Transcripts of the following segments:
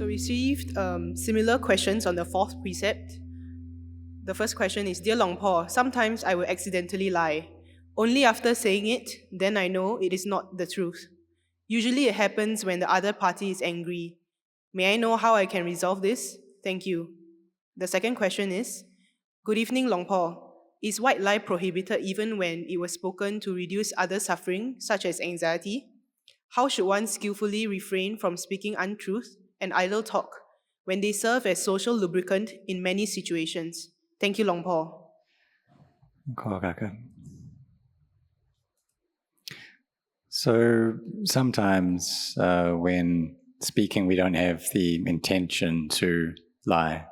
So we received similar questions on the fourth precept. The first question is, Dear Longpo, sometimes I will accidentally lie. Only after saying it, then I know it is not the truth. Usually it happens when the other party is angry. May I know how I can resolve this? Thank you. The second question is, Good evening, Longpo. Is white lie prohibited even when it was spoken to reduce other suffering, such as anxiety? How should one skillfully refrain from speaking untruth and idle talk when they serve as social lubricant in many situations? Thank you, Longpo. So sometimes when speaking, we don't have the intention to lie.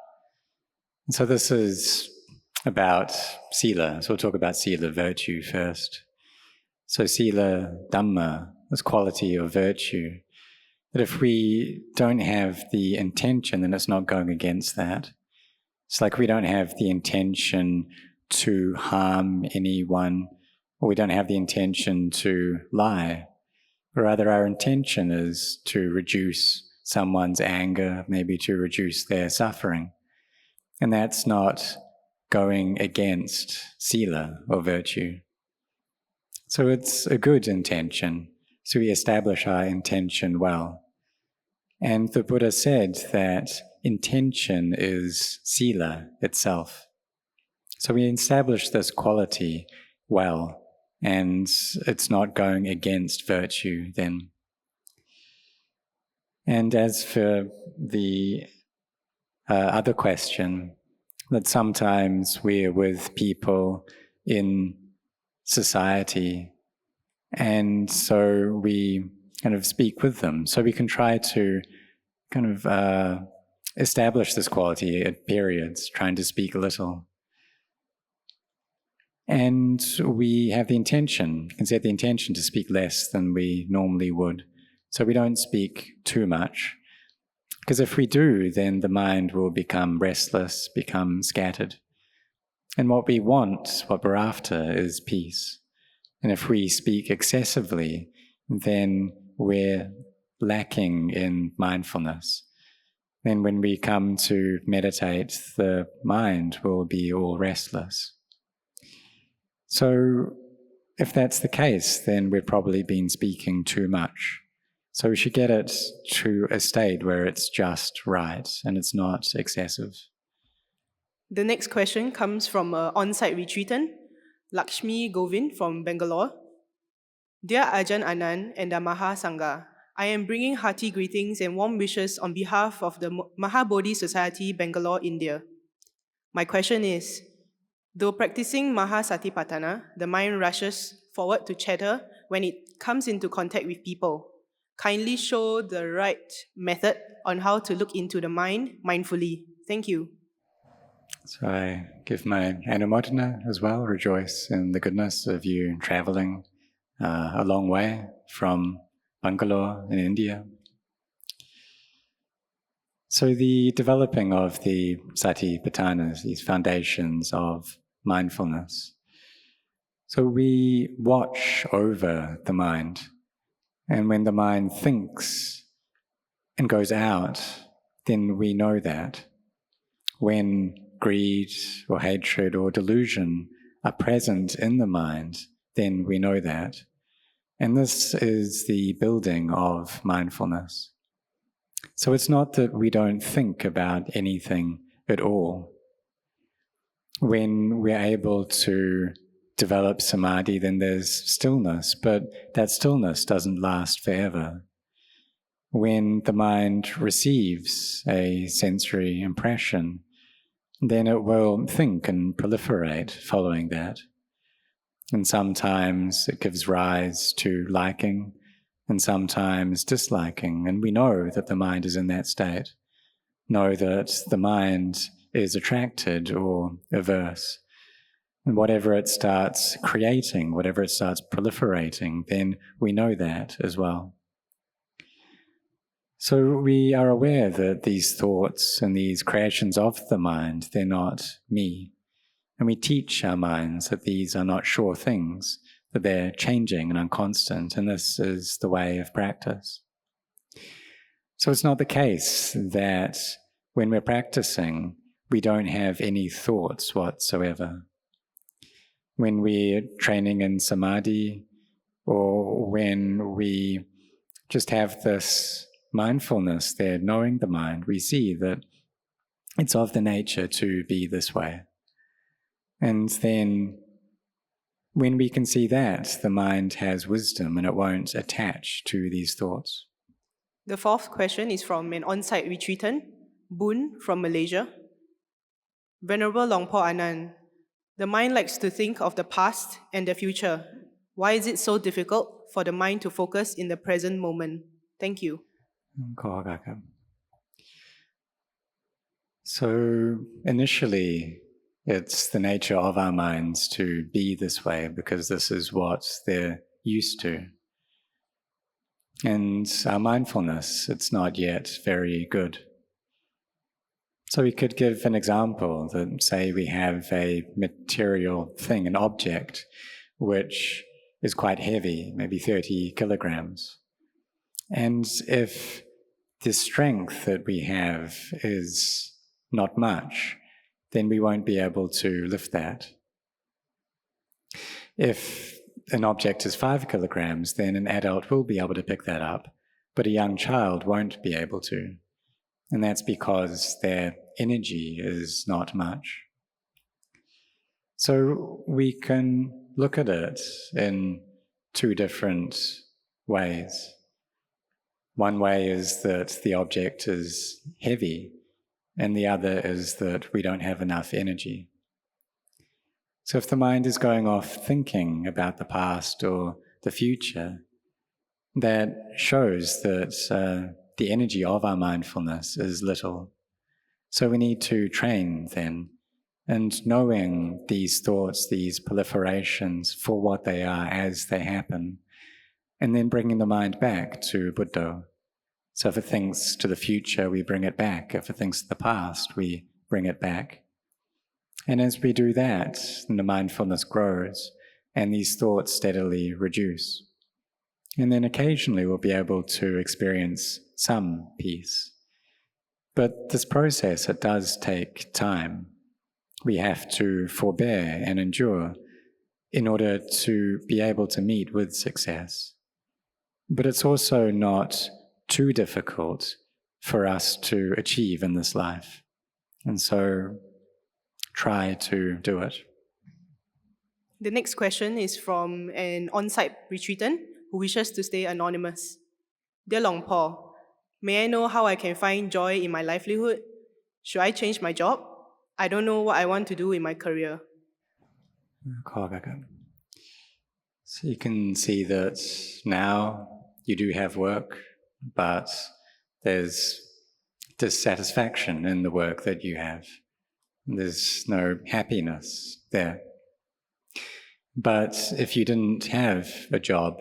And so this is about Sīla. So we'll talk about Sīla, virtue, first. So Sīla, Dhamma, this quality of virtue, that if we don't have the intention, then it's not going against that. It's like we don't have the intention to harm anyone, or we don't have the intention to lie. But rather our intention is to reduce someone's anger, maybe to reduce their suffering. And that's not going against Sīla or virtue. So it's a good intention. So we establish our intention well. And the Buddha said that intention is Sīla itself. So we establish this quality well, and it's not going against virtue then. And as for the other question, that sometimes we're with people in society, and so we kind of speak with them. So we can try to kind of establish this quality at periods, trying to speak little. And we have the intention, you can set the intention to speak less than we normally would. So we don't speak too much. Because if we do, then the mind will become restless, become scattered. And what we want, what we're after, is peace. And if we speak excessively, then we're lacking in mindfulness. Then when we come to meditate, the mind will be all restless. So if that's the case, then we've probably been speaking too much. So we should get it to a state where it's just right and it's not excessive. The next question comes from an on-site retreatant, Lakshmi Govind from Bangalore. Dear Ajahn Anan and the Maha Sangha, I am bringing hearty greetings and warm wishes on behalf of the Maha Bodhi Society, Bangalore, India. My question is, though practicing Maha Satipatana, the mind rushes forward to chatter when it comes into contact with people. Kindly show the right method on how to look into the mind mindfully. Thank you. So I give my anumodana as well, rejoice in the goodness of you traveling a long way from Bangalore in India. So the developing of the Satipatanas, these foundations of mindfulness. So we watch over the mind, and when the mind thinks and goes out, then we know that. When greed or hatred or delusion are present in the mind, then we know that. And this is the building of mindfulness. So it's not that we don't think about anything at all. When we're able to develop samadhi, then there's stillness, but that stillness doesn't last forever. When the mind receives a sensory impression, then it will think and proliferate following that. And sometimes it gives rise to liking, and sometimes disliking, and we know that the mind is in that state. Know that the mind is attracted or averse. And whatever it starts creating, whatever it starts proliferating, then we know that as well. So we are aware that these thoughts and these creations of the mind, they're not me. And we teach our minds that these are not sure things, that they're changing and unconstant, and this is the way of practice. So it's not the case that when we're practicing, we don't have any thoughts whatsoever. When we're training in samadhi, or when we just have this mindfulness there, knowing the mind, we see that it's of the nature to be this way. And then when we can see that, the mind has wisdom and it won't attach to these thoughts. The fourth question is from an on-site retreatant, Boon from Malaysia. Venerable Longpo Anan, the mind likes to think of the past and the future. Why is it so difficult for the mind to focus in the present moment? Thank you. So initially, it's the nature of our minds to be this way because this is what they're used to. And our mindfulness, it's not yet very good. So we could give an example that, say, we have a material thing, an object, which is quite heavy, maybe 30 kilograms. And if the strength that we have is not much, then we won't be able to lift that. If an object is 5 kilograms, then an adult will be able to pick that up, but a young child won't be able to. And that's because their energy is not much. So we can look at it in two different ways. One way is that the object is heavy, and the other is that we don't have enough energy. So if the mind is going off thinking about the past or the future, that shows that the energy of our mindfulness is little. So we need to train then, and knowing these thoughts, these proliferations for what they are as they happen, and then bringing the mind back to Buddha. So if it thinks to the future, we bring it back. If it thinks to the past, we bring it back. And as we do that, the mindfulness grows, and these thoughts steadily reduce. And then occasionally we'll be able to experience some peace. But this process, it does take time. We have to forbear and endure in order to be able to meet with success. But it's also not too difficult for us to achieve in this life. And so try to do it. The next question is from an on-site retreatant who wishes to stay anonymous. Dear Longpo, may I know how I can find joy in my livelihood? Should I change my job? I don't know what I want to do in my career. So you can see that now you do have work, but there's dissatisfaction in the work that you have. There's no happiness there. But if you didn't have a job,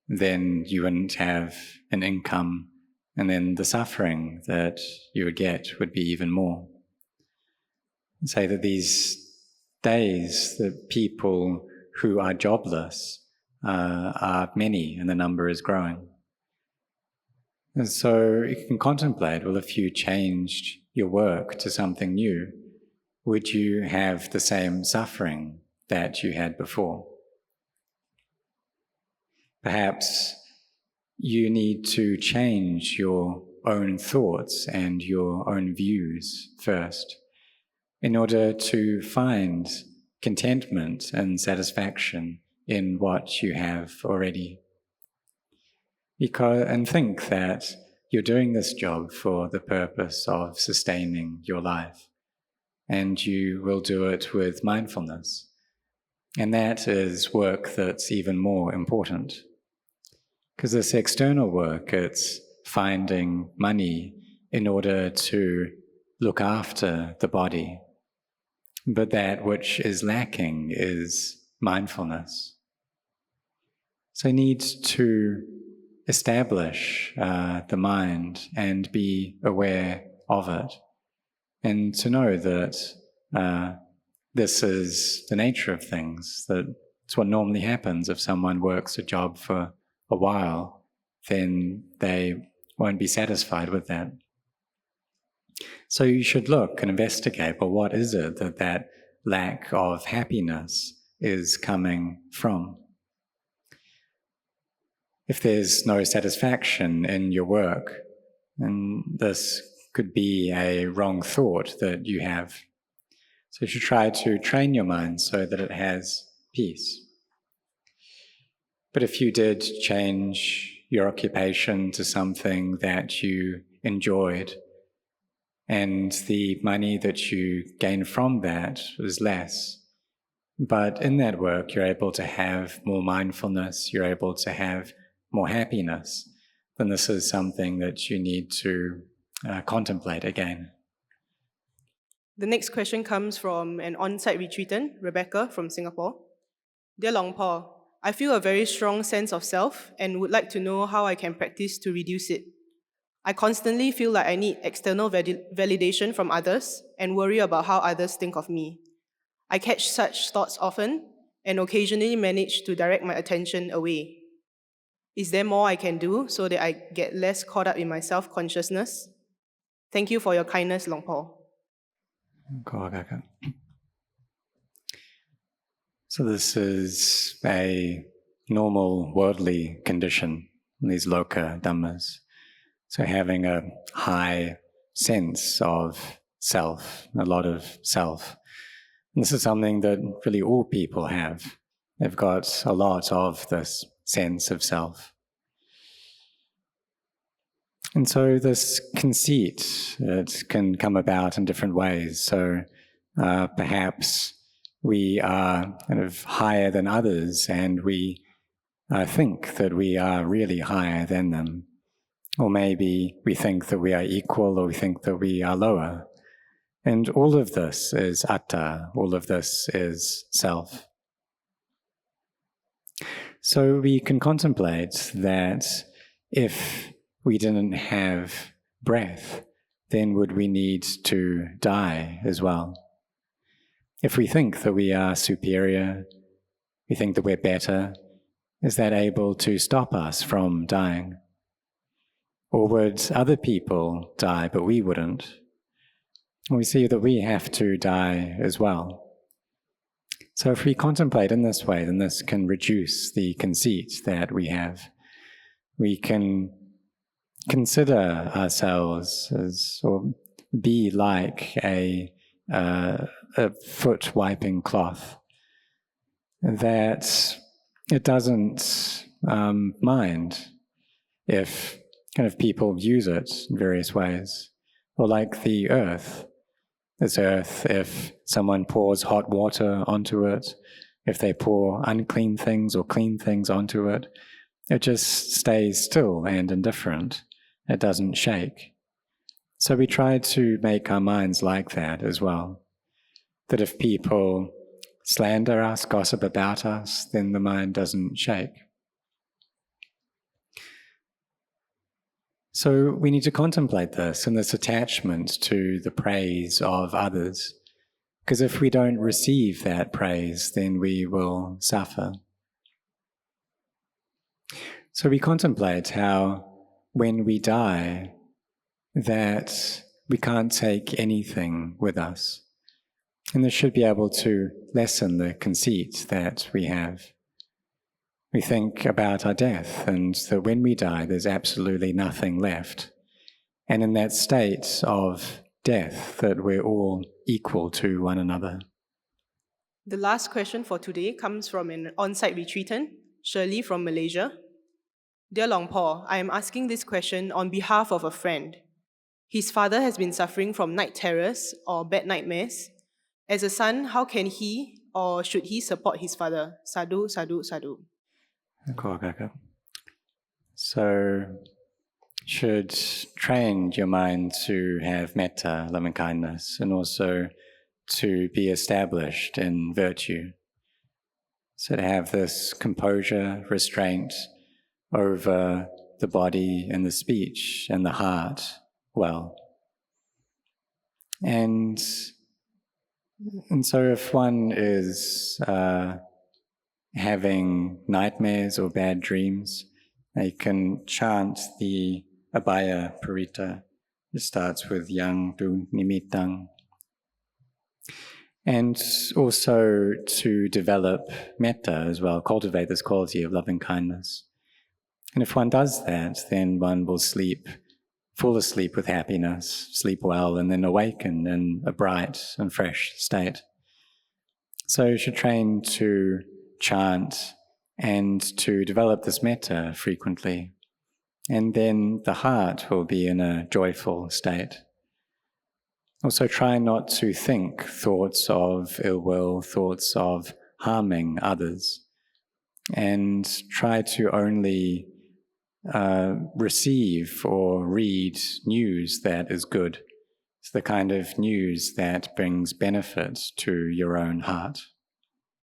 then you wouldn't have an income, and then the suffering that you would get would be even more. Say that these days, the people who are jobless are many, and the number is growing. And so you can contemplate, well, if you changed your work to something new, would you have the same suffering that you had before? Perhaps you need to change your own thoughts and your own views first in order to find contentment and satisfaction in what you have already. And think that you're doing this job for the purpose of sustaining your life, and you will do it with mindfulness. And that is work that's even more important. Because this external work, it's finding money in order to look after the body. But that which is lacking is mindfulness. So you need to establish the mind and be aware of it, and to know that this is the nature of things, that it's what normally happens if someone works a job for a while, then they won't be satisfied with that. So you should look and investigate, well, what is it that lack of happiness is coming from? If there's no satisfaction in your work, then this could be a wrong thought that you have. So you should try to train your mind so that it has peace. But if you did change your occupation to something that you enjoyed, and the money that you gain from that was less, but in that work you're able to have more mindfulness, you're able to have more happiness, then this is something that you need to contemplate again. The next question comes from an on-site retreatant, Rebecca from Singapore. Dear Longpo, I feel a very strong sense of self and would like to know how I can practice to reduce it. I constantly feel like I need external validation from others and worry about how others think of me. I catch such thoughts often and occasionally manage to direct my attention away. Is there more I can do so that I get less caught up in my self-consciousness? Thank you for your kindness, Longpo. So this is a normal worldly condition, these loka dhammas. So having a high sense of self, a lot of self. And this is something that really all people have. They've got a lot of this sense of self. And so this conceit, it can come about in different ways. So perhaps we are kind of higher than others and we think that we are really higher than them. Or maybe we think that we are equal, or we think that we are lower. And all of this is atta, all of this is self. So we can contemplate that if we didn't have breath, then would we need to die as well? If we think that we are superior, we think that we're better, is that able to stop us from dying? Or would other people die, but we wouldn't? We see that we have to die as well. So if we contemplate in this way, then this can reduce the conceit that we have. We can consider ourselves as, or be like a foot wiping cloth, that it doesn't mind if kind of people use it in various ways. Or like the earth. This earth, if someone pours hot water onto it, if they pour unclean things or clean things onto it, it just stays still and indifferent. It doesn't shake. So we try to make our minds like that as well. That if people slander us, gossip about us, then the mind doesn't shake. So we need to contemplate this and this attachment to the praise of others. Because if we don't receive that praise, then we will suffer. So we contemplate how when we die, that we can't take anything with us. And this should be able to lessen the conceit that we have. We think about our death and that when we die, there's absolutely nothing left. And in that state of death, that we're all equal to one another. The last question for today comes from an on-site retreatant, Shirley from Malaysia. Dear Longpo, I am asking this question on behalf of a friend. His father has been suffering from night terrors or bad nightmares. As a son, how can he or should he support his father? Sadhu, sadhu, sadhu. So, should train your mind to have metta, loving kindness, and also to be established in virtue. So to have this composure, restraint over the body and the speech and the heart well. And so if one is having nightmares or bad dreams, they can chant the abhaya parita. It starts with yang du nimittang. And also to develop metta as well, cultivate this quality of loving kindness. And if one does that, then one will fall asleep with happiness, sleep well, and then awaken in a bright and fresh state. So you should train to chant and to develop this metta frequently. And then the heart will be in a joyful state. Also try not to think thoughts of ill will, thoughts of harming others, and try to only receive or read news that is good. It's the kind of news that brings benefit to your own heart.